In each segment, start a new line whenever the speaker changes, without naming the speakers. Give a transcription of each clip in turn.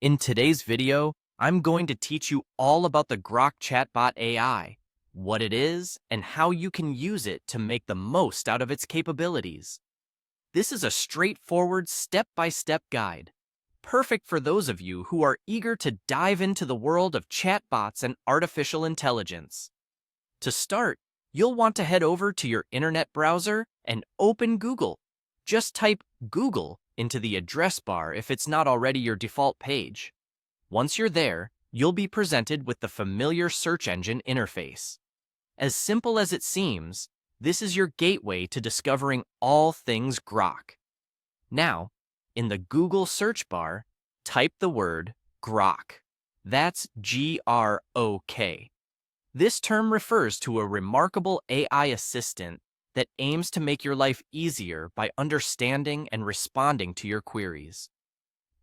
In today's video, I'm going to teach you all about the Grok Chatbot AI, what it is, and how you can use it to make the most out of its capabilities. This is a straightforward step-by-step guide, perfect for those of you who are eager to dive into the world of chatbots and artificial intelligence. To start, you'll want to head over to your internet browser and open Google. Just type Google into the address bar if it's not already your default page. Once you're there, you'll be presented with the familiar search engine interface. As simple as it seems, this is your gateway to discovering all things Grok. Now, in the Google search bar, type the word Grok. That's Grok. This term refers to a remarkable AI assistant that aims to make your life easier by understanding and responding to your queries.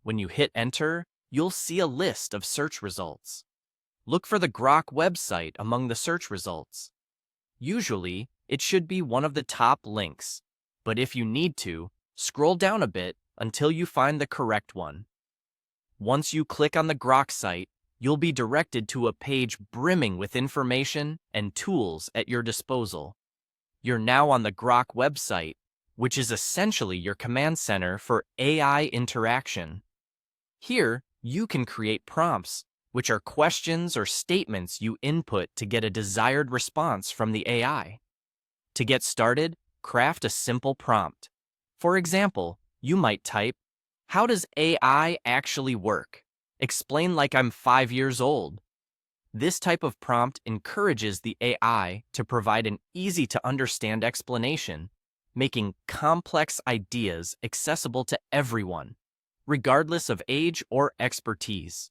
When you hit enter, you'll see a list of search results. Look for the Grok website among the search results. Usually, it should be one of the top links, but if you need to, scroll down a bit until you find the correct one. Once you click on the Grok site, you'll be directed to a page brimming with information and tools at your disposal. You're now on the Grok website, which is essentially your command center for AI interaction. Here, you can create prompts, which are questions or statements you input to get a desired response from the AI. To get started, craft a simple prompt. For example, you might type, "How does AI actually work? Explain like I'm 5 years old." This type of prompt encourages the AI to provide an easy-to-understand explanation, making complex ideas accessible to everyone, regardless of age or expertise.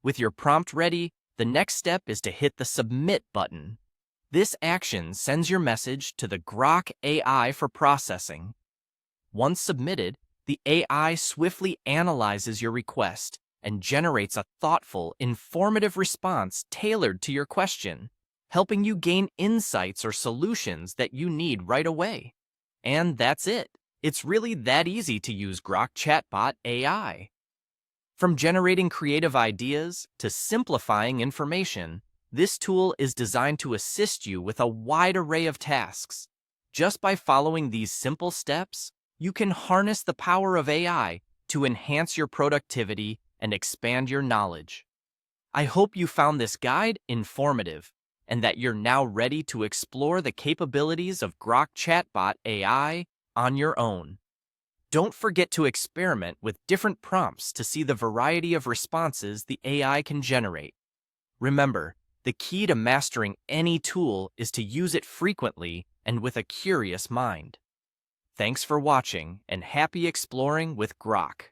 With your prompt ready, the next step is to hit the Submit button. This action sends your message to the Grok AI for processing. Once submitted, the AI swiftly analyzes your request and generates a thoughtful, informative response tailored to your question, helping you gain insights or solutions that you need right away. And that's it. It's really that easy to use Grok Chatbot AI. From generating creative ideas to simplifying information, this tool is designed to assist you with a wide array of tasks. Just by following these simple steps, you can harness the power of AI to enhance your productivity and expand your knowledge. I hope you found this guide informative and that you're now ready to explore the capabilities of Grok Chatbot AI on your own. Don't forget to experiment with different prompts to see the variety of responses the AI can generate. Remember, the key to mastering any tool is to use it frequently and with a curious mind. Thanks for watching and happy exploring with Grok.